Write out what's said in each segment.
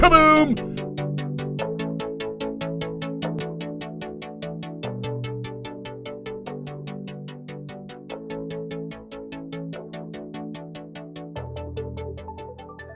Kaboom!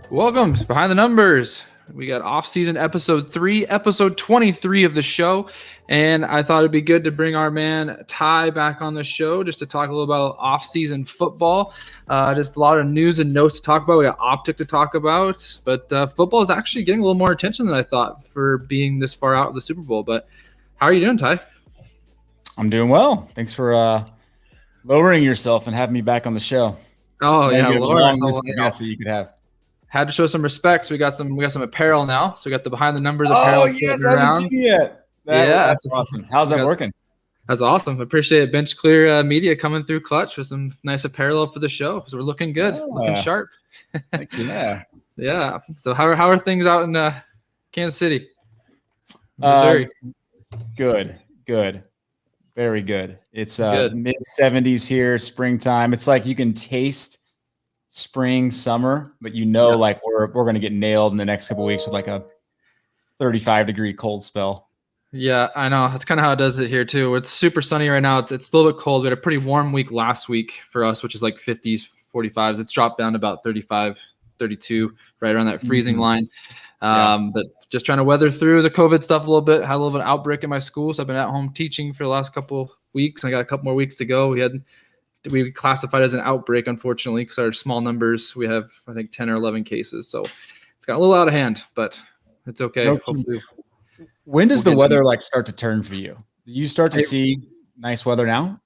Welcome to Behind the Numbers. We got off-season episode 3, episode 23 of the show. And I thought it'd be good to bring our man Ty back on the show just to talk a little about off-season football. Just a lot of news and notes to talk about. We got Optic to talk about. But football is actually getting a little more attention than I thought for being this far out of the Super Bowl. But how are you doing, Ty? I'm doing well. Thanks for lowering yourself and having me back on the show. Oh, yeah. Long list of guests that you could have. Had to show some respect. So we got some apparel now. So we got the Behind the Numbers apparel. Oh, yes, I haven't seen it yet. That's awesome. How's that working? That's awesome. Appreciate it. Bench Clear Media coming through clutch with some nice apparel for the show. So we're looking good, looking sharp. Yeah. Yeah. So how are things out in Kansas City, Missouri? Good. Very good. It's mid 70s here, springtime. It's like you can taste spring, summer, but like we're going to get nailed in the next couple of weeks with like a 35-degree cold spell. Yeah, I know. That's kind of how it does it here too. It's super sunny right now. It's a little bit cold. We had a pretty warm week last week for us, which is like 50s, 45s. It's dropped down to about 35, 32, right around that freezing line. But just trying to weather through the COVID stuff a little bit. Had a little bit of outbreak in my school, so I've been at home teaching for the last couple weeks. I got a couple more weeks to go. We classified as an outbreak, unfortunately, because our small numbers. We have, I think, 10 or 11 cases. So it's got a little out of hand, but it's okay. Hopefully. When does the weather start to turn for you? Do you start to see nice weather now?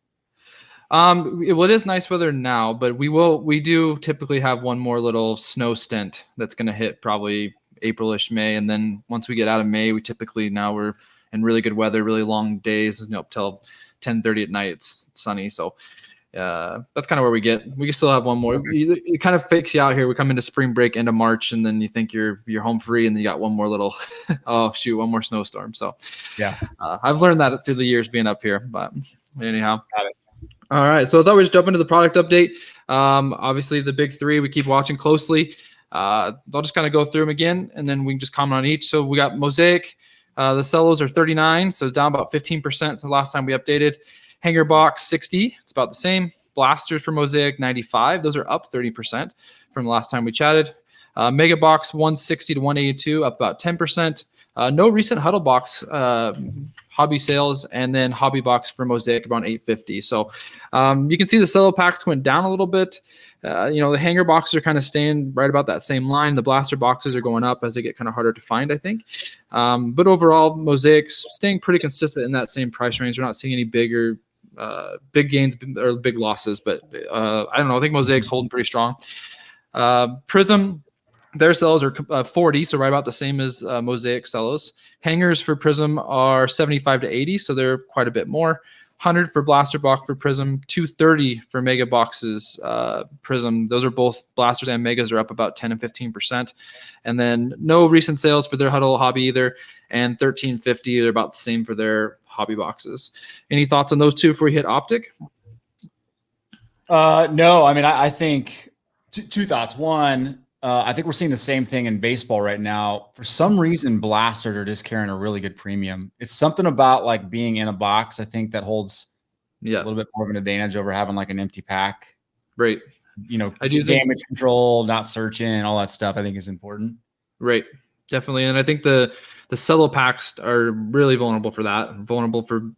It is nice weather now, but we do typically have one more little snow stint that's going to hit probably April-ish, May. And then once we get out of May, we're in really good weather, really long days, up till 10:30 at night. It's sunny. So that's kind of where we can still have one more. It kind of fakes you out here. We come into spring break into March, and then you think you're home free, and then you got one more little one more snowstorm. So I've learned that through the years being up here, but anyhow. Got it. All right, so I thought we'd just jump into the product update. Obviously the big three we keep watching closely. I'll just kind of go through them again, and then we can just comment on each. So we got Mosaic. The cellos are 39, so it's down about 15% since the last time we updated. Hanger box 60, it's about the same. Blasters for Mosaic 95, those are up 30% from the last time we chatted. Mega box 160 to 182, up about 10%. No recent huddle box hobby sales, and then hobby box for Mosaic around 850. So you can see the cello packs went down a little bit. The hanger boxes are kind of staying right about that same line. The blaster boxes are going up as they get kind of harder to find, I think. But overall, Mosaic's staying pretty consistent in that same price range. We're not seeing any big gains or big losses, but I don't know. I think Mosaic's holding pretty strong. Prism, their cellos are 40, so right about the same as Mosaic cellos. Hangers for Prism are 75 to 80, so they're quite a bit more. 100 for blaster box for Prism, 230 for mega boxes Prism. Those are both blasters and megas are up about 10 and 15%. And then no recent sales for their huddle hobby either, and 1350, they're about the same for their hobby boxes. Any thoughts on those two before we hit Optic? No, I mean, I think two thoughts. One, I think we're seeing the same thing in baseball right now. For some reason, blasters are just carrying a really good premium. It's something about being in a box, I think, that holds a little bit more of an advantage over having an empty pack. Right. I do damage control, not searching, all that stuff I think is important. Right. Definitely. And I think the cello packs are really vulnerable for that. Vulnerable for,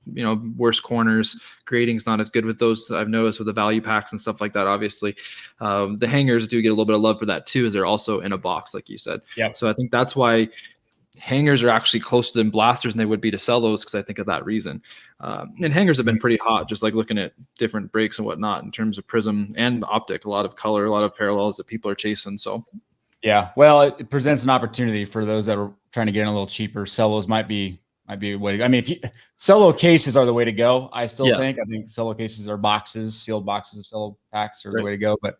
worse corners. Grading's not as good with those. I've noticed with the value packs and stuff like that, obviously. The hangers do get a little bit of love for that too, as they're also in a box, like you said. Yeah. So I think that's why hangers are actually closer than blasters than they would be to cellos, because I think of that reason. And hangers have been pretty hot, just looking at different breaks and whatnot in terms of Prism and Optic. A lot of color, a lot of parallels that people are chasing. So yeah, well, it presents an opportunity for those that are trying to get in a little cheaper. Cellos might be a way to go. I mean, cello cases are the way to go. I think cello cases are boxes, sealed boxes of cello packs are the way to go. But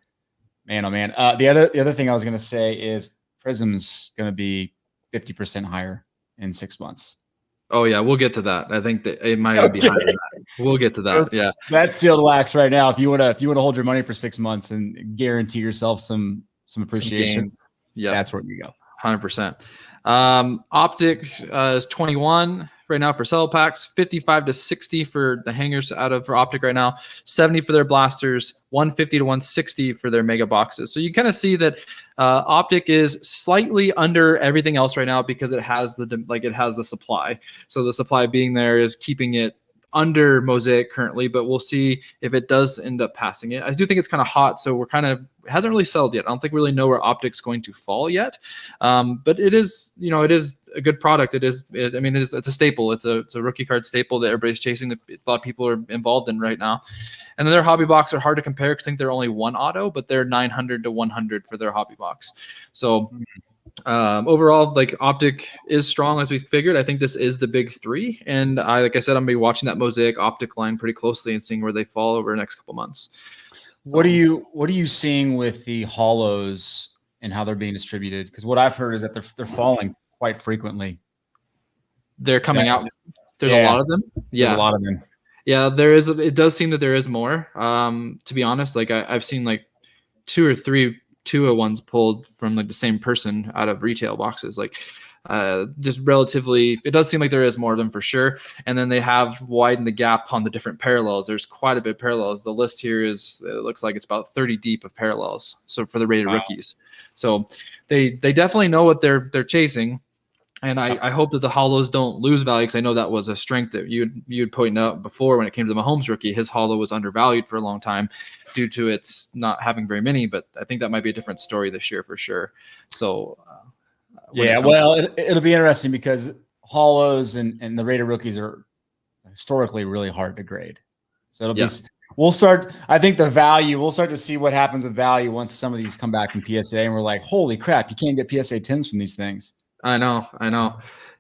man, oh man, the other thing I was going to say is Prism's going to be 50% higher in 6 months. Oh yeah, we'll get to that. I think that it might be higher than that. We'll get to that. That's sealed wax right now. If you want to hold your money for 6 months and guarantee yourself some appreciation, that's where you go. 100%. Optic is 21 right now for cello packs, 55 to 60 for the hangers for Optic right now, 70 for their blasters, 150 to 160 for their mega boxes. So you kind of see that Optic is slightly under everything else right now because it has the supply. So the supply being there is keeping it under Mosaic currently, but we'll see if it does end up passing it. I do think it's kind of hot, so it hasn't really sold yet. I don't think we really know where Optic's going to fall yet, but it is a good product. It's a staple. It's a rookie card staple that everybody's chasing, that a lot of people are involved in right now. And then their hobby box are hard to compare because I think they're only one auto, but they're 900 to 100 for their hobby box. So overall, like, Optic is strong as we figured. I think this is the big three, and like I said, I'm gonna be watching that Mosaic Optic line pretty closely and seeing where they fall over the next couple months. So, what are you seeing with the hollows and how they're being distributed? Because what I've heard is that they're falling quite frequently. They're coming out. There's a lot of them. Yeah, there's a lot of them. Yeah, there is. It does seem that there is more. To be honest, like I've seen like 2 or 3 Tua ones pulled from like the same person out of retail boxes. Like just relatively, it does seem like there is more of them for sure. And then they have widened the gap on the different parallels. There's quite a bit of parallels. The list here it looks like it's about 30 deep of parallels. So for the rated rookies, so they definitely know what they're chasing. And I hope that the hollows don't lose value, because I know that was a strength that you'd pointed out before when it came to the Mahomes rookie. His hollow was undervalued for a long time due to its not having very many, but I think that might be a different story this year for sure. So it'll be interesting because hollows and the rated rookies are historically really hard to grade. So it'll be we'll start to see what happens with value once some of these come back from PSA and we're like, holy crap, you can't get PSA 10s from these things. I know.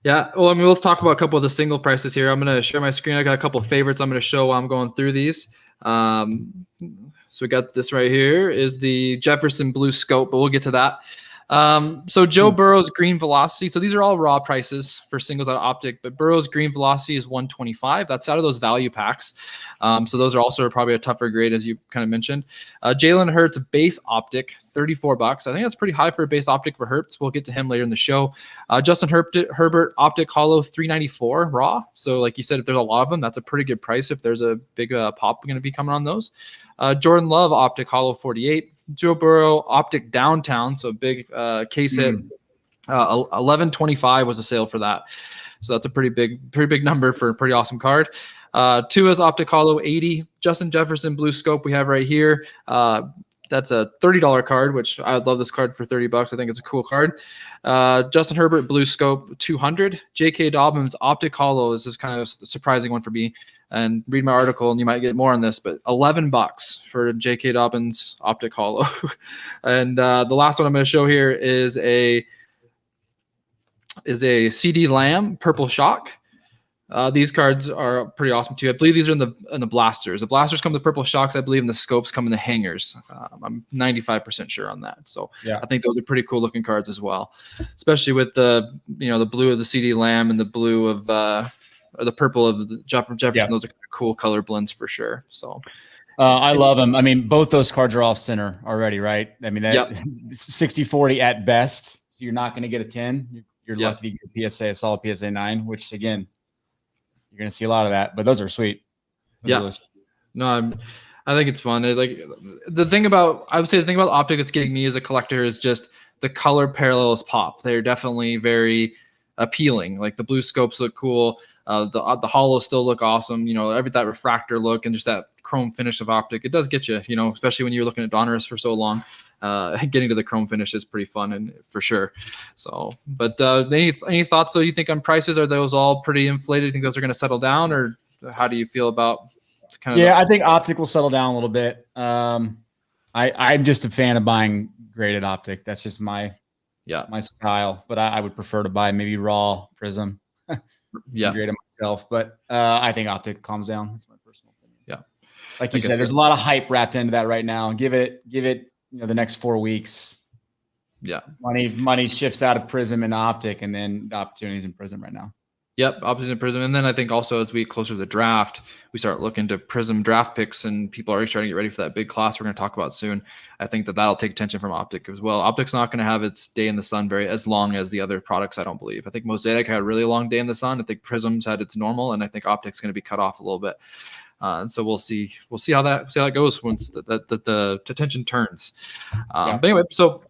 Yeah. Well, I mean, let's talk about a couple of the single prices here. I'm going to share my screen. I got a couple of favorites I'm going to show while I'm going through these. So we got this right here is the Jefferson Blue Scope, but we'll get to that. So Joe Burrow's Green Velocity. So these are all raw prices for singles out of Optic, but Burrow's Green Velocity is 125. That's out of those value packs. So those are also probably a tougher grade, as you kind of mentioned. Jalen Hurts base Optic, $34. I think that's pretty high for a base Optic for Hurts. We'll get to him later in the show. Justin Herbert Optic Hollow, $394 raw. So like you said, if there's a lot of them, that's a pretty good price if there's a big pop going to be coming on those. Jordan Love Optic Hollow, 48. Joe Burrow Optic Downtown, so big case hit. 1125 was a sale for that. So that's a pretty big number for a pretty awesome card. Tua's Optic Hollow, 80. Justin Jefferson Blue Scope we have right here. That's a $30 card, which I love this card for $30. I think it's a cool card. Justin Herbert Blue Scope, 200. J.K. Dobbins Optic Hollow is just kind of a surprising one for me. And read my article and you might get more on this, but $11 for J.K. Dobbins Optic Hollow. And the last one I'm going to show here is a CD Lamb Purple Shock. These cards are pretty awesome too. I believe these are in the blasters. The blasters come with the purple shocks, I believe, and the scopes come in the hangers. I'm 95% sure on that. So I think those are pretty cool looking cards as well, especially with the blue of the CD Lamb and the blue of or the purple of the Jefferson. Those are cool color blends for sure. So I love them. I mean, both those cards are off center already, right? I mean, that 60-40 at best. So you're not going to get a 10. You're lucky to get a solid PSA 9, which again, you're going to see a lot of that, but those are sweet. No, I think it's fun. The thing about Optic that's getting me as a collector is just the color parallels pop. They're definitely very appealing. Like the blue scopes look cool. The hollows still look awesome. That refractor look and just that chrome finish of Optic. It does get you, especially when you're looking at Donruss for so long. Getting to the chrome finish is pretty fun and for sure. So, but any thoughts? So you think on prices? Are those all pretty inflated? You think those are going to settle down, or how do you feel about I think Optic will settle down a little bit. I'm just a fan of buying graded Optic. That's just my style. But I would prefer to buy maybe raw Prism. Grade it myself. But I think Optic calms down. That's my personal opinion. Yeah, like you said, there's a lot of hype wrapped into that right now. Give it. The next 4 weeks. Yeah. Money shifts out of Prism and Optic, and then the opportunities in Prism right now. Yep, opposite Prism. And then I think also as we get closer to the draft, we start looking to Prism draft picks, and people are already starting to get ready for that big class we're going to talk about soon. I think that'll take attention from Optic as well. Optic's not going to have its day in the sun as long as the other products, I don't believe. I think Mosaic had a really long day in the sun. I think Prism's had its normal, and I think Optic's going to be cut off a little bit. And so we'll see how that goes once the attention turns. But anyway, so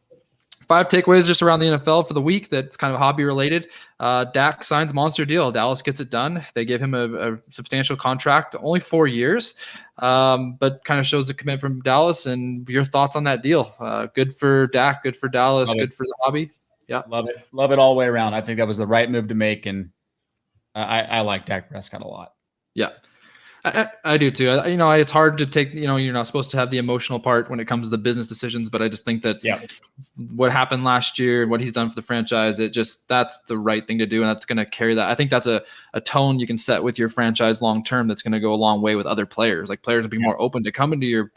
5 takeaways just around the NFL for the week that's kind of hobby related. Dak signs monster deal. Dallas gets it done. They give him a substantial contract, only 4 years, but kind of shows the commitment from Dallas. And your thoughts on that deal? Good for Dak, good for Dallas, good for the hobby. Yeah, love it all the way around. I think that was the right move to make, and I like Dak Prescott a lot. Yeah. I do too. It's hard to take, you're not supposed to have the emotional part when it comes to the business decisions, but I just think that what happened last year and what he's done for the franchise, that's the right thing to do. And that's going to carry that. I think that's a tone you can set with your franchise long-term. That's going to go a long way with other players. Like players will be more open to coming to your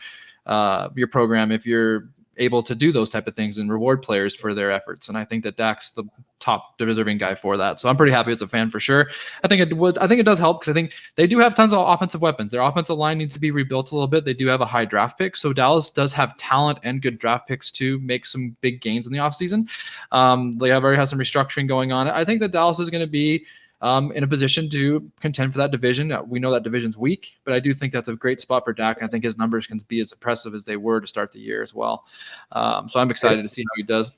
program if you're able to do those type of things and reward players for their efforts. And I think that Dak's the top deserving guy for that. So I'm pretty happy as a fan for sure. I think it does help because I think they do have tons of offensive weapons. Their offensive line needs to be rebuilt a little bit. They do have a high draft pick. So Dallas does have talent and good draft picks to make some big gains in the offseason. They already have some restructuring going on. I think that Dallas is going to be in a position to contend for that division. We know that division's weak, but I do think that's a great spot for Dak. I think his numbers can be as impressive as they were to start the year as well. So I'm excited to see how he does.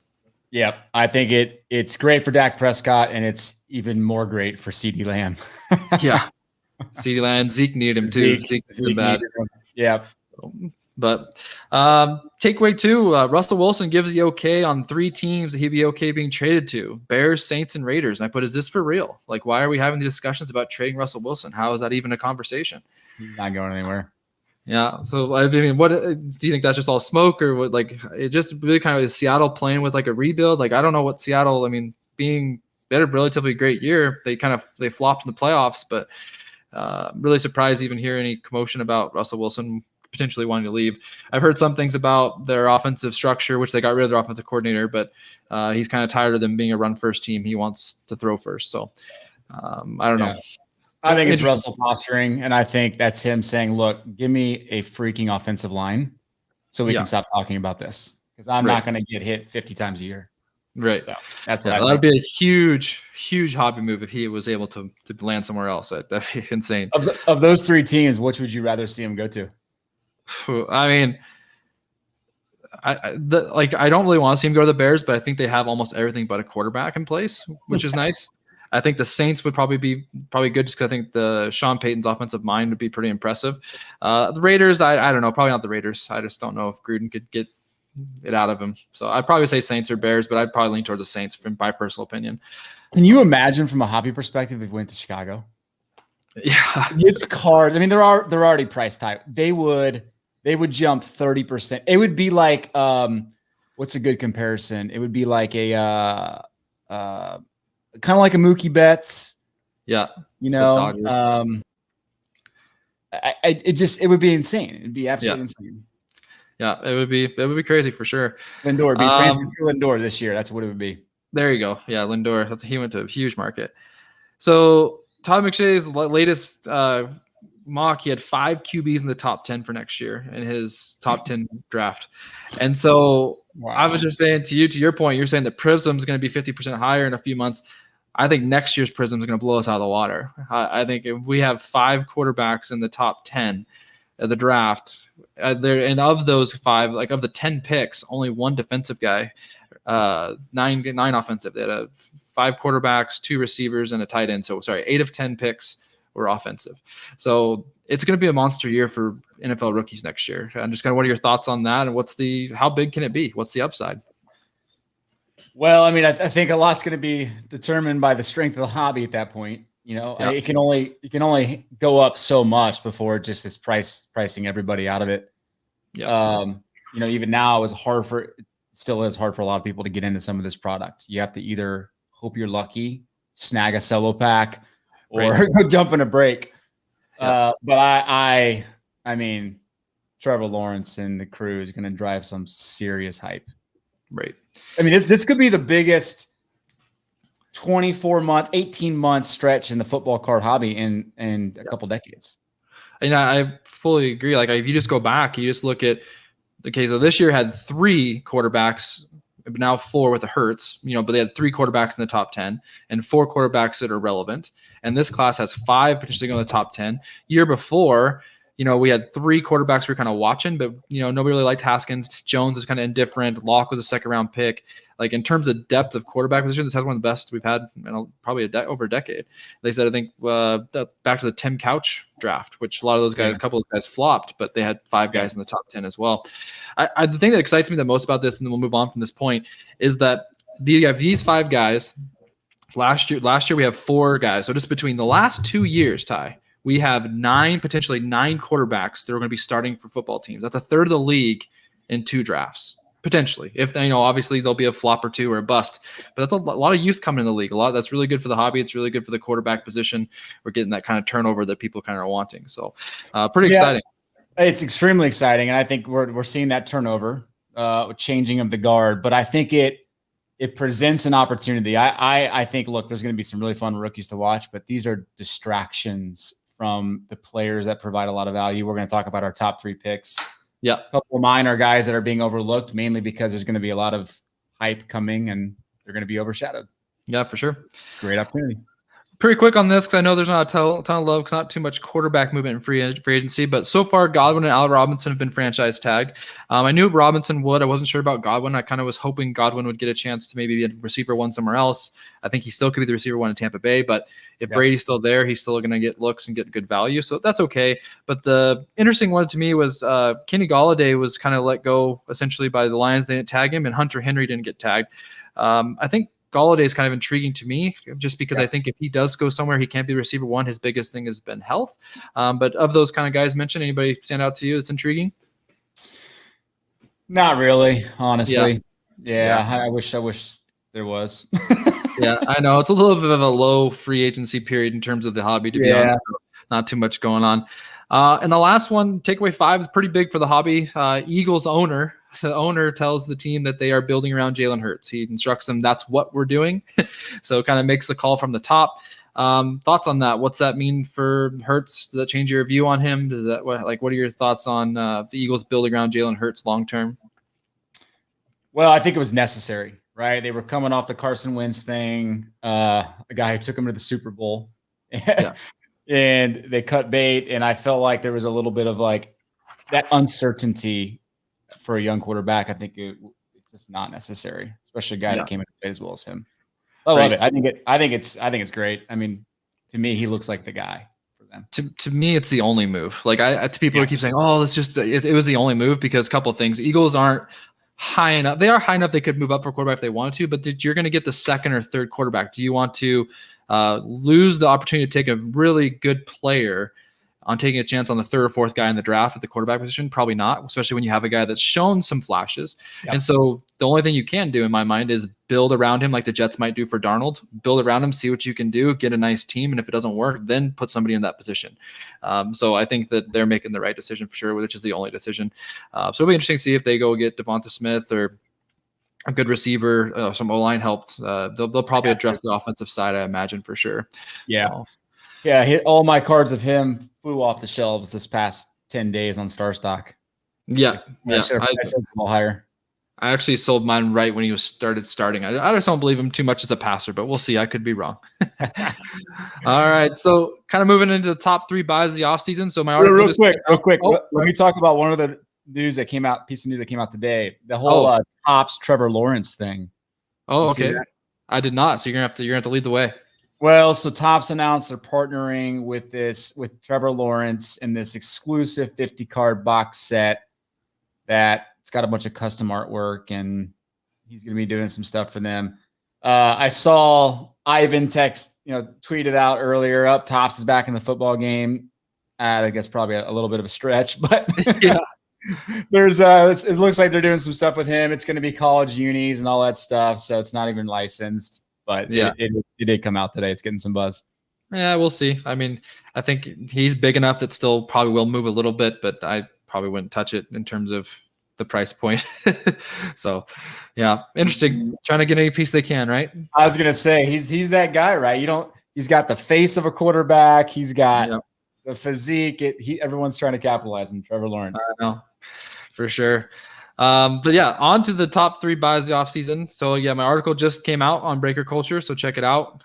Yeah, I think it's great for Dak Prescott, and it's even more great for CeeDee Lamb. Yeah, CeeDee Lamb, Zeke needed him too. Zeke's bad. Yeah. But takeaway 2, Russell Wilson gives the okay on 3 teams that he'd be okay being traded to: Bears, Saints, and Raiders. And I put, is this for real? Like, why are we having the discussions about trading Russell Wilson? How is that even a conversation? He's not going anywhere. Yeah. So, I mean, what do you think? That's just all smoke, or what? Like, it just really kind of is Seattle playing with like a rebuild. Like, I don't know what Seattle, I mean, being better, relatively great year. They flopped in the playoffs, but really surprised even hear any commotion about Russell Wilson potentially wanting to leave. I've heard some things about their offensive structure, which they got rid of their offensive coordinator, but he's kind of tired of them being a run first team. He wants to throw first. So I don't know. I think it's Russell posturing, and I think that's him saying, look, give me a freaking offensive line so we can stop talking about this, because I'm not going to get hit 50 times a year. Right. So that's what that would be a huge, huge hobby move if he was able to land somewhere else. That'd be insane. Of those 3 teams, which would you rather see him go to? I mean, I don't really want to see him go to the Bears, but I think they have almost everything but a quarterback in place, which is nice. I think the Saints would probably be good, just because I think the Sean Payton's offensive mind would be pretty impressive. The Raiders, I don't know, probably not the Raiders. I just don't know if Gruden could get it out of him. So I'd probably say Saints or Bears, but I'd probably lean towards the Saints from my personal opinion. Can you imagine from a hobby perspective if we went to Chicago? Yeah, his cards. I mean, they're already priced high. They would jump 30%. It would be like, what's a good comparison? It would be like a kind of like a Mookie Betts. Yeah. It would be insane. It'd be absolutely insane. Yeah, it would be crazy for sure. Lindor would be Francisco Lindor this year. That's what it would be. There you go. Yeah, Lindor. He went to a huge market. So Todd McShay's latest mock, he had 5 QBs in the top 10 for next year in his top 10 draft. And so I was just saying to your point, you're saying that Prism is going to be 50% higher in a few months. I think next year's Prism is going to blow us out of the water. I think if we have 5 quarterbacks in the top 10 of the draft, and of those 5, like of the 10 picks, only 1 defensive guy, 9 offensive. They had 5 quarterbacks, 2 receivers, and a tight end. So 8 of 10 picks were offensive. So it's going to be a monster year for NFL rookies next year. I'm just what are your thoughts on that? And how big can it be? What's the upside? Well, I mean, I think a lot's going to be determined by the strength of the hobby at that point. It can only go up so much before it just is pricing everybody out of it. Yeah. Even now it still is hard for a lot of people to get into some of this product. You have to either hope you're lucky, snag a solo pack, or go jump in a break. Yeah. But I mean, Trevor Lawrence and the crew is going to drive some serious hype. Right. I mean, this could be the biggest 24 months, 18 months stretch in the football card hobby in a couple decades. And I fully agree. Like if you just go back, you just look at the case of this year had 3 quarterbacks, now 4 with the Hurts, but they had 3 quarterbacks in the top 10 and 4 quarterbacks that are relevant. And this class has 5 potentially going to the top 10. Year before, we had 3 quarterbacks we were kind of watching, but nobody really liked Haskins. Jones was kind of indifferent. Locke was a 2nd-round pick. Like in terms of depth of quarterback position, this has one of the best we've had in probably over a decade. They said, I think back to the Tim Couch draft, which a lot of those guys, a couple of those guys flopped, but they had 5 guys in the top 10 as well. The thing that excites me the most about this, and then we'll move on from this point, is that you have these 5 guys. Last year we have 4 guys. So just between the last 2 years, Ty, we have potentially 9 quarterbacks that are going to be starting for football teams. That's a third of the league in 2 drafts. Potentially, if obviously there'll be a flop or 2 or a bust, but that's a lot of youth coming in the league. That's really good for the hobby. It's really good for the quarterback position. We're getting that kind of turnover that people kind of are wanting. So, pretty exciting. It's extremely exciting, and I think we're seeing that turnover, changing of the guard. But I think it presents an opportunity. I think there's going to be some really fun rookies to watch, but these are distractions from the players that provide a lot of value. We're going to talk about our top 3 picks. Yeah. A couple of mine are guys that are being overlooked, mainly because there's going to be a lot of hype coming and they're going to be overshadowed. Yeah, for sure. Great opportunity. Pretty quick on this because I know there's not a ton of love because not too much quarterback movement in free agency, but so far Godwin and Al Robinson have been franchise tagged. I knew Robinson would. I wasn't sure about Godwin. I kind of was hoping Godwin would get a chance to maybe be a receiver 1 somewhere else. I think he still could be the receiver 1 in Tampa Bay, but if Brady's still there, he's still going to get looks and get good value. So that's okay. But the interesting one to me was Kenny Golladay was kind of let go essentially by the Lions. They didn't tag him, and Hunter Henry didn't get tagged. I think Golladay is kind of intriguing to me just because I think if he does go somewhere, he can't be receiver 1. His biggest thing has been health. But of those kind of guys mentioned, anybody stand out to you that's intriguing? Not really, honestly. Yeah. I wish there was. Yeah, I know. It's a little bit of a low free agency period in terms of the hobby, to be honest. So not too much going on. And the last one, takeaway 5, is pretty big for the hobby. Eagles owner. The owner tells the team that they are building around Jalen Hurts. He instructs them that's what we're doing. So it kind of makes the call from the top. Thoughts on that? What's that mean for Hurts? Does that change your view on him? What are your thoughts on the Eagles building around Jalen Hurts long term? Well, I think it was necessary, right? They were coming off the Carson Wentz thing, a guy who took him to the Super Bowl. And they cut bait, and I felt like there was a little bit of like that uncertainty for a young quarterback. I think it's just not necessary, especially a guy that came in and played as well as him. I love it. I think it's great. I mean, to me, he looks like the guy for them. To me, it's the only move. Like to people who keep saying, "Oh, it's just it was the only move," because a couple of things. Eagles aren't high enough. They are high enough they could move up for quarterback if they wanted to, but you're going to get the 2nd or 3rd quarterback. Do you want to lose the opportunity to take a really good player on taking a chance on the 3rd or 4th guy in the draft at the quarterback position? Probably not, especially when you have a guy that's shown some flashes. Yep. And so the only thing you can do in my mind is build around him like the Jets might do for Darnold. Build around him, see what you can do, get a nice team, and if it doesn't work, then put somebody in that position. So I think that they're making the right decision for sure, which is the only decision. So it'll be interesting to see if they go get Devonta Smith or a good receiver, some O-line helped. They'll probably address the offensive side, I imagine, for sure. Yeah. So. Yeah, all my cards of him flew off the shelves this past 10 days on StarStock. Yeah. I sold them all higher. I actually sold mine right when he started starting. I just don't believe him too much as a passer, but we'll see. I could be wrong. All right, so kind of moving into the top 3 buys of the offseason. So my article real quick. Let me talk about one of the piece of news that came out today. The whole Topps Trevor Lawrence thing. Oh, okay. I did not. So you're gonna have to lead the way. Well, so Topps announced they're partnering with Trevor Lawrence in this exclusive 50-card box set that it's got a bunch of custom artwork, and he's going to be doing some stuff for them. I saw Ivan tweeted out earlier, Topps is back in the football game. I think that's probably a little bit of a stretch, but yeah. There's it looks like they're doing some stuff with him. It's going to be college unis and all that stuff, so it's not even licensed. But yeah, it did come out today. It's getting some buzz. Yeah, we'll see. I mean, I think he's big enough that still probably will move a little bit, but I probably wouldn't touch it in terms of the price point. So yeah, interesting. Trying to get any piece they can, right? I was gonna say he's that guy, right? He's got the face of a quarterback. He's got the physique. Everyone's trying to capitalize on Trevor Lawrence. I know, for sure. But yeah, on to the top 3 buys of the offseason. So yeah, my article just came out on Breaker Culture, so check it out.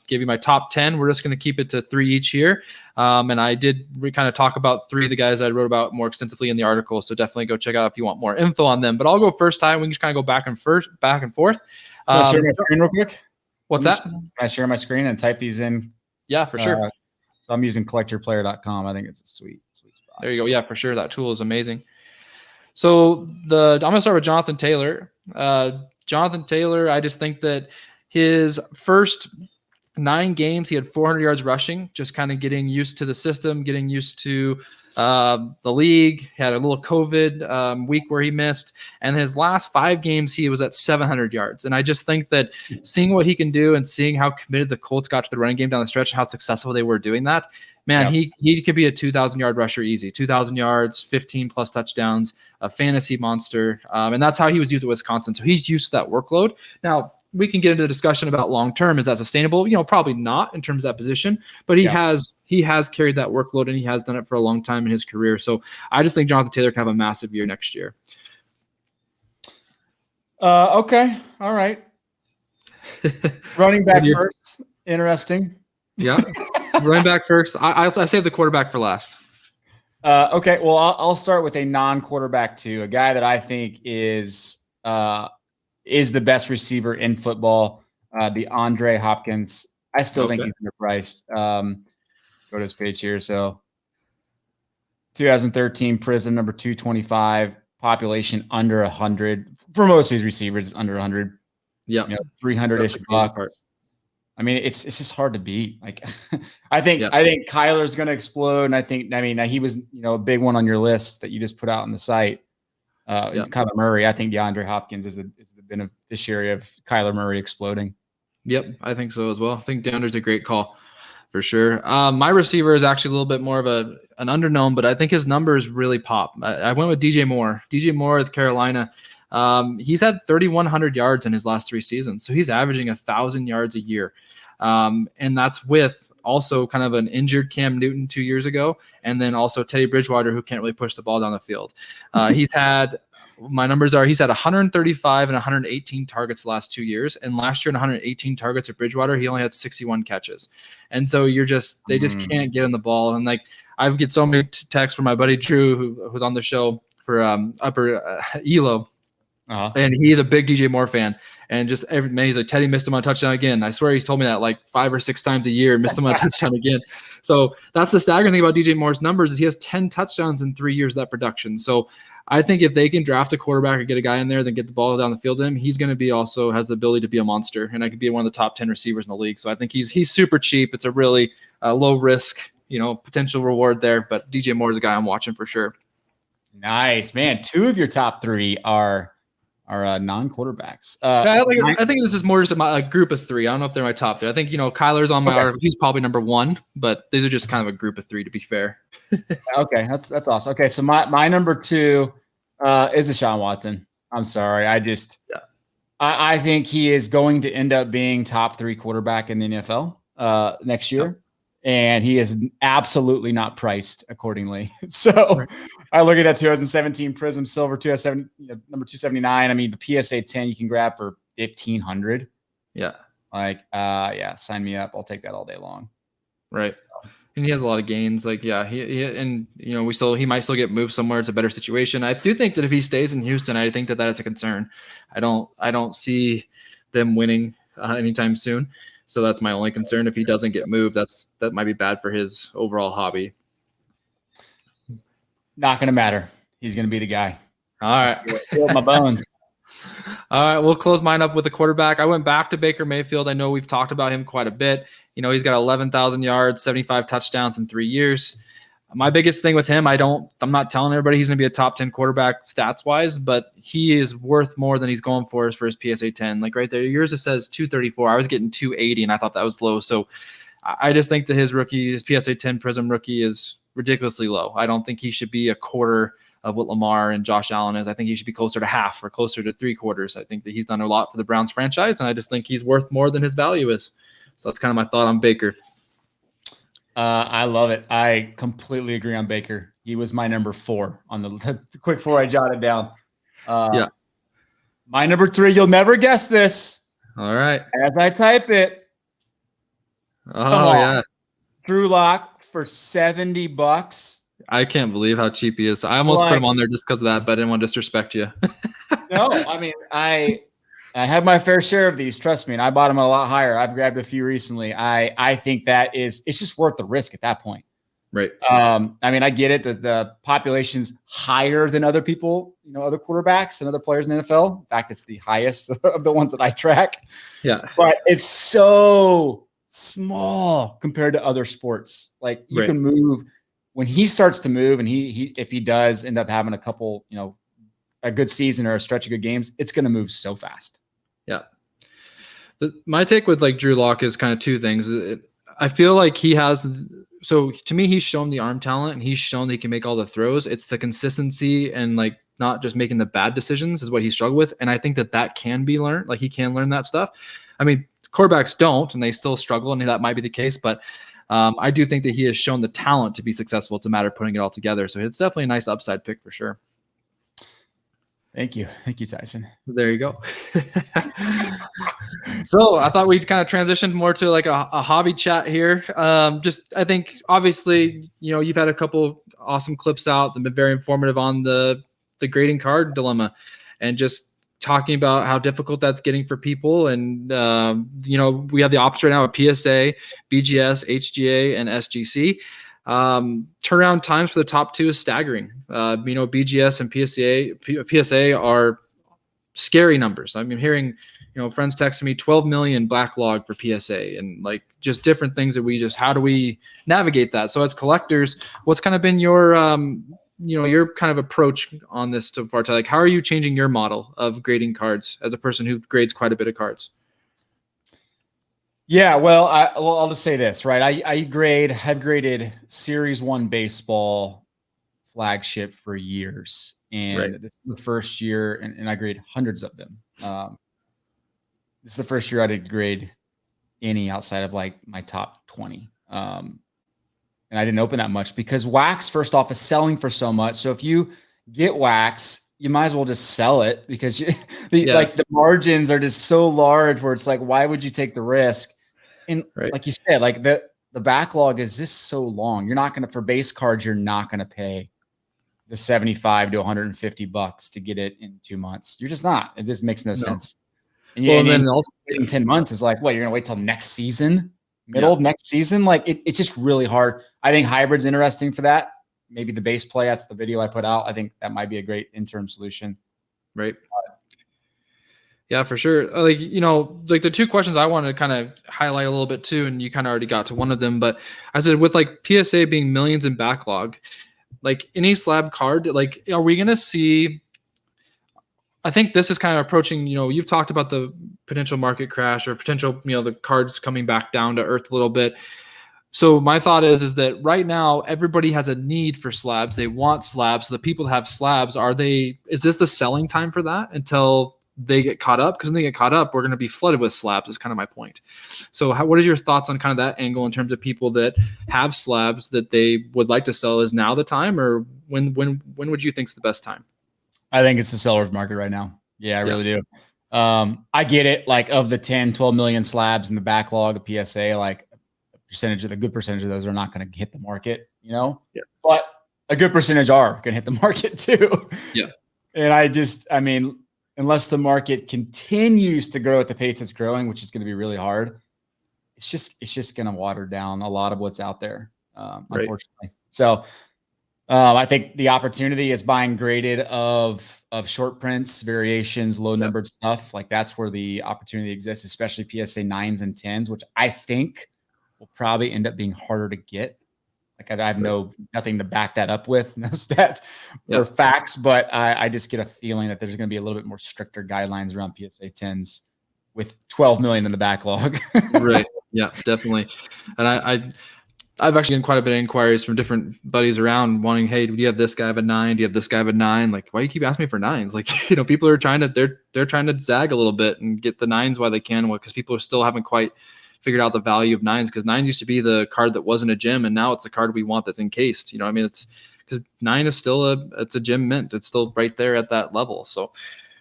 Give you my top 10. We're just going to keep it to 3 each here. And I did kind of talk about 3 of the guys I wrote about more extensively in the article. So definitely go check out if you want more info on them. But I'll go first time. We can just kind of go back and forth. Can I share my screen real quick? What's that? Can I share my screen and type these in? Yeah, for sure. So I'm using collectorplayer.com. I think it's a sweet spot. There you go. Yeah, for sure. That tool is amazing. So I'm going to start with Jonathan Taylor. Jonathan Taylor, I just think that his first 9 games, he had 400 yards rushing, just kind of getting used to the system, getting used to the league. He had a little COVID week where he missed. And his last 5 games, he was at 700 yards. And I just think that seeing what he can do and seeing how committed the Colts got to the running game down the stretch and how successful they were doing that, man, he could be a 2,000-yard rusher easy. 2,000 yards, 15-plus touchdowns, a fantasy monster. And that's how he was used at Wisconsin. So he's used to that workload. Now, we can get into the discussion about long-term. Is that sustainable? Probably not in terms of that position, but he has carried that workload and he has done it for a long time in his career. So I just think Jonathan Taylor can have a massive year next year. Okay. All right. Running back first. Interesting. Yeah. Running back first. I save the quarterback for last. Okay. Well, I'll start with a non-quarterback too, a guy that I think is the best receiver in football, DeAndre Hopkins. I still think he's underpriced. Go to his page here. So 2013 Prism, number 225, population under 100. For most of these receivers, it's under 100. Yeah. 300-ish bucks. I mean, it's just hard to beat. Like, I think Kyler's going to explode. And he was, a big one on your list that you just put out on the site. Kyler Murray. I think DeAndre Hopkins is the beneficiary of Kyler Murray exploding. Yep, I think so as well. I think DeAndre's a great call for sure. My receiver is actually a little bit more of an underknown, but I think his numbers really pop. I went with DJ Moore. DJ Moore with Carolina. He's had 3,100 yards in his last 3 seasons, so he's averaging 1,000 yards a year. And that's with also kind of an injured Cam Newton 2 years ago, and then also Teddy Bridgewater, who can't really push the ball down the field. He's had 135 and 118 targets the last 2 years, and last year in 118 targets at Bridgewater, he only had 61 catches. And so they just can't get in the ball. And like, I get so many texts from my buddy Drew, who's on the show for Upper Elo. And he's a big DJ Moore fan. And just every man, he's like, Teddy missed him on a touchdown again. I swear he's told me that like 5 or 6 times a year, missed him on a touchdown again. So that's the staggering thing about DJ Moore's numbers is he has 10 touchdowns in 3 years of that production. So I think if they can draft a quarterback or get a guy in there, then get the ball down the field to him, he's going to be also has the ability to be a monster. And I could be one of the top 10 receivers in the league. So I think he's super cheap. It's a really low risk, potential reward there. But DJ Moore is a guy I'm watching for sure. Nice, man. 2 of your top 3 are non-quarterbacks. I think this is more just a group of 3. I don't know if they're my top 3. I think, Kyler's on my article. He's probably number 1, but these are just kind of a group of 3 to be fair. Okay. That's awesome. Okay. So my number 2 is Deshaun Watson. I'm sorry. I think he is going to end up being top 3 quarterback in the NFL next year. Yep. And he is absolutely not priced accordingly. So I look at that 2017 Prism Silver 207, number 279. I mean, the PSA 10 you can grab for $1,500. Yeah. Sign me up. I'll take that all day long. Right. So. And he has a lot of gains. Like, he might still get moved somewhere. It's a better situation. I do think that if he stays in Houston, I think that is a concern. I don't see them winning anytime soon. So that's my only concern. If he doesn't get moved, that might be bad for his overall hobby. Not going to matter. He's going to be the guy. All right. Feel my bones. All right. We'll close mine up with a quarterback. I went back to Baker Mayfield. I know we've talked about him quite a bit. He's got 11,000 yards, 75 touchdowns in 3 years. My biggest thing with him, I'm not telling everybody he's going to be a top 10 quarterback stats wise, but he is worth more than he's going for his PSA 10. Like right there, yours it says 234. I was getting 280 and I thought that was low. So I just think that his PSA 10 Prism rookie is ridiculously low. I don't think he should be a quarter of what Lamar and Josh Allen is. I think he should be closer to half or closer to 3/4. I think that he's done a lot for the Browns franchise, and I just think he's worth more than his value is. So that's kind of my thought on Baker. I love it. I completely agree on Baker. He was my number 4 on the quick 4 I jotted down. Yeah. My number 3, you'll never guess this. All right. As I type it. Oh, yeah. Drew Lock for $70. I can't believe how cheap he is. I almost put him on there just because of that, but I didn't want to disrespect you. No, I mean, I have my fair share of these. Trust me, and I bought them a lot higher. I've grabbed a few recently. I think it's just worth the risk at that point. Right. I mean, I get it that the population's higher than other people, other quarterbacks and other players in the NFL. In fact, it's the highest of the ones that I track. Yeah. But it's so small compared to other sports. Like you can move when he starts to move, and he if he does end up having a couple, a good season or a stretch of good games, it's going to move so fast. Yeah. My take with like Drew Lock is kind of two things. I feel like he has, so to me, he's shown the arm talent and he's shown that he can make all the throws. It's the consistency and like not just making the bad decisions is what he struggled with. And I think that can be learned. Like he can learn that stuff. I mean, quarterbacks don't, and they still struggle, and that might be the case. But I do think that he has shown the talent to be successful. It's a matter of putting it all together. So it's definitely a nice upside pick for sure. Thank you, Tyson. There you go. So I thought we'd kind of transition more to like a hobby chat here. I think obviously, you've had a couple awesome clips out that have been very informative on the grading card dilemma, and just talking about how difficult that's getting for people. And, we have the options right now of PSA, BGS, HGA, and SGC. Turnaround times for the top 2 is staggering. BGS and PSA are scary numbers. I'm hearing, friends texting me 12 million backlog for PSA, and like just different things that how do we navigate that? So as collectors, what's kind of been your, your kind of approach on this so far? Like, how are you changing your model of grading cards as a person who grades quite a bit of cards? Yeah, well, I'll just say this, right? I've graded Series 1 baseball flagship for years, and this is the first year, and I grade hundreds of them. This is the first year I didn't grade any outside of like my top 20. And I didn't open that much because wax, first off, is selling for so much. So if you get wax, you might as well just sell it, because like the margins are just so large where it's like, why would you take the risk? And like you said, like the backlog is just so long. You're not going to, for base cards, you're not going to pay the $75 to $150 to get it in 2 months. You're just not. It just makes no sense. And then also in 10 months is like, what, you're going to wait till next season, middle of next season? Like it's just really hard. I think hybrid's interesting for that. Maybe the base play, that's the video I put out. I think that might be a great interim solution. Right. Yeah, for sure. Like, like the two questions I wanted to kind of highlight a little bit too, and you kind of already got to one of them, but I said with like PSA being millions in backlog, like any slab card, like, are we going to see, I think this is kind of approaching, you've talked about the potential market crash or potential, the cards coming back down to earth a little bit. So my thought is that right now everybody has a need for slabs. They want slabs. So the people that have slabs, is this the selling time for that until they get caught up? Because when they get caught up, we're going to be flooded with slabs is kind of my point. So what are your thoughts on kind of that angle in terms of people that have slabs that they would like to sell? Is now the time, or when would you think is the best time? I think it's the seller's market right now. Yeah, I really do. I get it. Like of the 10, 12 million slabs in the backlog of PSA, like a good percentage of those are not going to hit the market, but a good percentage are going to hit the market too. Yeah. And unless the market continues to grow at the pace it's growing, which is going to be really hard, it's just going to water down a lot of what's out there, unfortunately. So I think the opportunity is buying graded of short prints, variations, low numbered stuff. Like that's where the opportunity exists, especially PSA 9s and 10s, which I think will probably end up being harder to get. Like I have nothing to back that up with, no stats or facts, but I just get a feeling that there's going to be a little bit more stricter guidelines around PSA 10s with 12 million in the backlog. Right. Yeah, definitely. And I I've actually gotten quite a bit of inquiries from different buddies around wanting, hey, do you have this guy have a 9? Do you have this guy have a 9? Like, why do you keep asking me for 9s? Like, people are trying to, they're trying to zag a little bit and get the 9s while they can, because people are still haven't quite figured out the value of 9s, because 9 used to be the card that wasn't a gem, and now it's the card we want that's encased. I mean, it's because 9 is still it's a gem mint. It's still right there at that level. So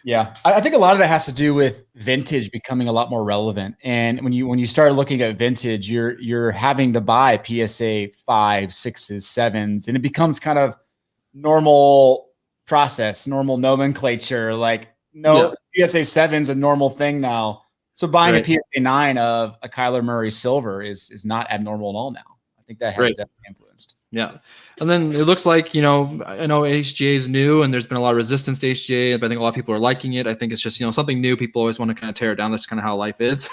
yeah, I think a lot of that has to do with vintage becoming a lot more relevant. And when you start looking at vintage, you're having to buy PSA 5, 6s, 7s, and it becomes kind of normal process, normal nomenclature. Like, no, PSA 7's a normal thing now. So buying a PSA 9 of a Kyler Murray silver is not abnormal at all now. I think that has definitely influenced. Yeah. And then it looks like, I know HGA is new and there's been a lot of resistance to HGA, but I think a lot of people are liking it. I think it's just, something new. People always want to kind of tear it down. That's kind of how life is.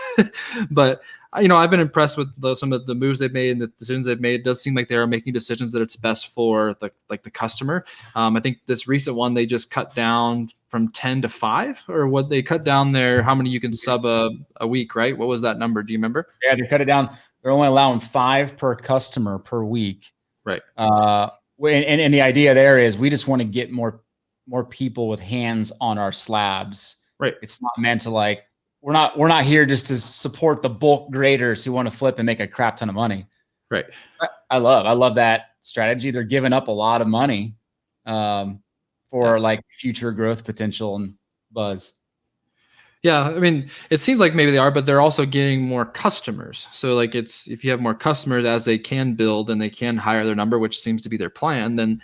But, I've been impressed with some of the moves they've made and the decisions they've made. It does seem like they are making decisions that it's best for the customer. I think this recent one, they just cut down from 10 to 5, or what they cut down there, how many you can sub a week, right? What was that number? Do you remember? Yeah, they cut it down. They're only allowing 5 per customer per week. Right. And the idea there is we just want to get more people with hands on our slabs. Right. It's not meant to we're not here just to support the bulk graders who want to flip and make a crap ton of money. Right. I love that strategy. They're giving up a lot of money for future growth potential and buzz. Yeah, I mean, it seems like maybe they are, but they're also getting more customers. So if you have more customers as they can build and they can hire their number, which seems to be their plan, then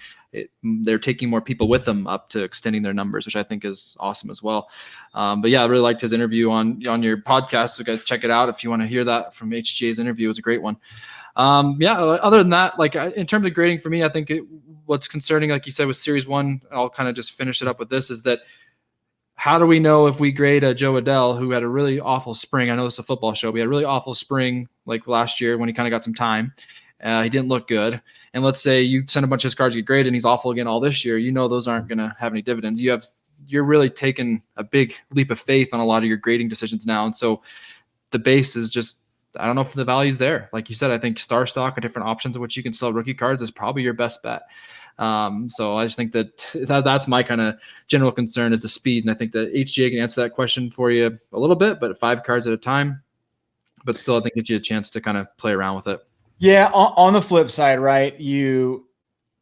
they're taking more people with them up to extending their numbers, which I think is awesome as well. But yeah, I really liked his interview on your podcast. So guys, check it out if you want to hear that from HGA's interview. It was a great one. Other than that, in terms of grading for me, I think what's concerning, like you said, with Series 1, I'll kind of just finish it up with this, is that how do we know if we grade a Joe Adell, who had a really awful spring? I know it's a football show. We had a really awful spring like last year when he kind of got some time. He didn't look good. And let's say you send a bunch of his cards to get graded and he's awful again all this year. Those aren't going to have any dividends. You're really taking a big leap of faith on a lot of your grading decisions now. And so the base is just, I don't know if the value's there. Like you said, I think Star Stock or different options in which you can sell rookie cards is probably your best bet. So I just think that's my kind of general concern, is the speed. And I think that HGA can answer that question for you a little bit, but 5 cards at a time. But still, I think it gives you a chance to kind of play around with it. Yeah. On the flip side, right? You're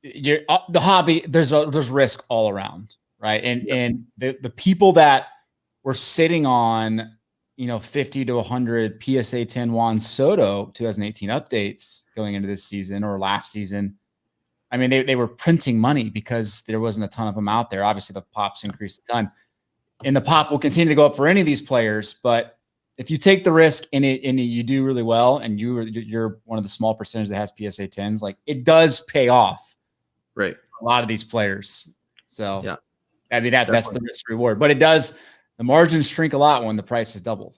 the hobby. There's risk all around, right? And the people that were sitting on 50 to 100 PSA 10 Juan Soto 2018 updates going into this season or last season. I mean, they were printing money because there wasn't a ton of them out there. Obviously, the pops increased a ton, and the pop will continue to go up for any of these players. But if you take the risk and you do really well, and you're one of the small percentage that has PSA 10s, it does pay off. Right. A lot of these players. So yeah, I mean that's the risk reward. But the margins shrink a lot when the price is doubled.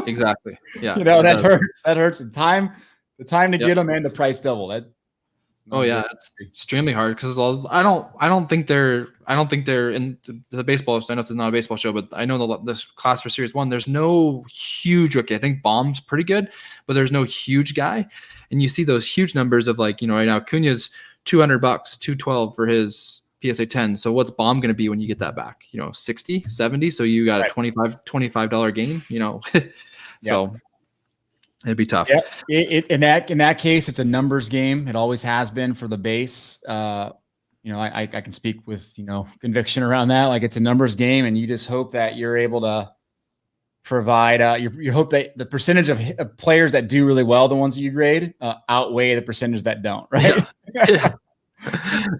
Exactly. Yeah. That hurts. That hurts. The time to get them and the price double. It's extremely hard because I don't think they're in the baseball. I know it's not a baseball show, but I know this class for Series 1. There's no huge rookie. I think Baum's pretty good, but there's no huge guy. And you see those huge numbers of right now Acuña's $200, $212 for his PSA 10. So what's Baum going to be when you get that back? 60, 70. So you got a $25 gain. So. It'd be tough. Yeah, in that case, it's a numbers game. It always has been for the base. I can speak with conviction around that. It's a numbers game, and you just hope that you're able to provide. You hope that the percentage of players that do really well, the ones that you grade, outweigh the percentage that don't. Right? Yeah.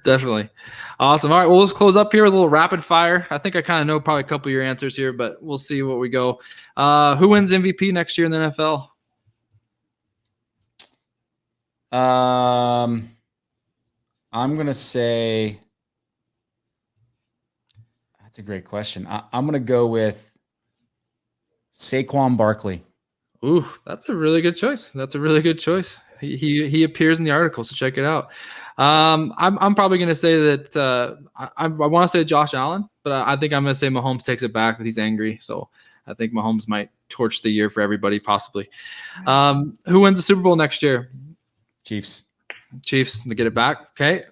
Definitely. Awesome. All right. Well, let's close up here with a little rapid fire. I think I kind of know probably a couple of your answers here, but we'll see what we go. Who wins MVP next year in the NFL? I'm going to say that's a great question. I'm going to go with Saquon Barkley. Ooh, that's a really good choice. He appears in the article, so check it out. I'm probably going to say that I want to say Josh Allen, but I think I'm going to say Mahomes takes it back, that he's angry. So I think Mahomes might torch the year for everybody, possibly. Who wins the Super Bowl next year? Chiefs to get it back. Okay.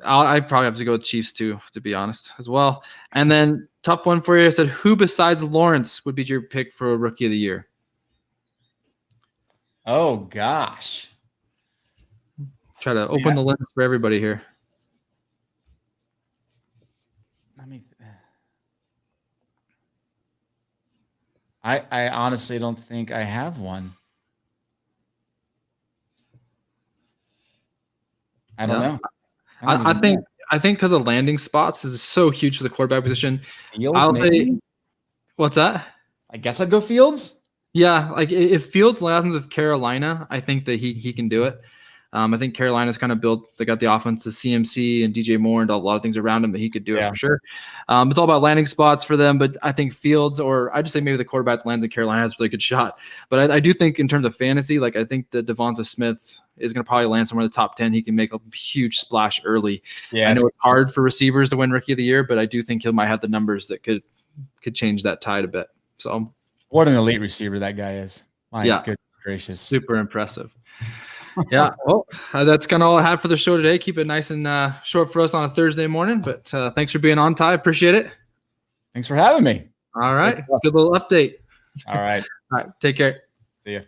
I probably have to go with Chiefs too, to be honest, as well. And then tough one for you. I said, who besides Lawrence would be your pick for Rookie of the Year? Oh gosh. Try to open the list for everybody here. I honestly don't think I have one. I don't know. I think because of landing spots is so huge for the quarterback position. Fields, maybe? What's that? I guess I'd go Fields. Yeah, like if Fields lands with Carolina, I think that he can do it. I think Carolina's kind of built. They got the offense, the CMC and DJ Moore and a lot of things around him that he could do it for sure. It's all about landing spots for them, but I think Fields, or I just say maybe the quarterback that lands in Carolina has a really good shot. But I do think in terms of fantasy, like I think that Devonta Smith is going to probably land somewhere in the top 10. He can make a huge splash early. Yeah, I know it's hard for receivers to win Rookie of the Year, but I do think he might have the numbers that could change that tide a bit. So what an elite receiver that guy is. My goodness gracious. Super impressive. Yeah, well, that's kind of all I have for the show today. Keep it nice and short for us on a Thursday morning, but thanks for being on, Ty. Appreciate it. Thanks for having me. All right. Good little update. All right. All right. Take care. See ya.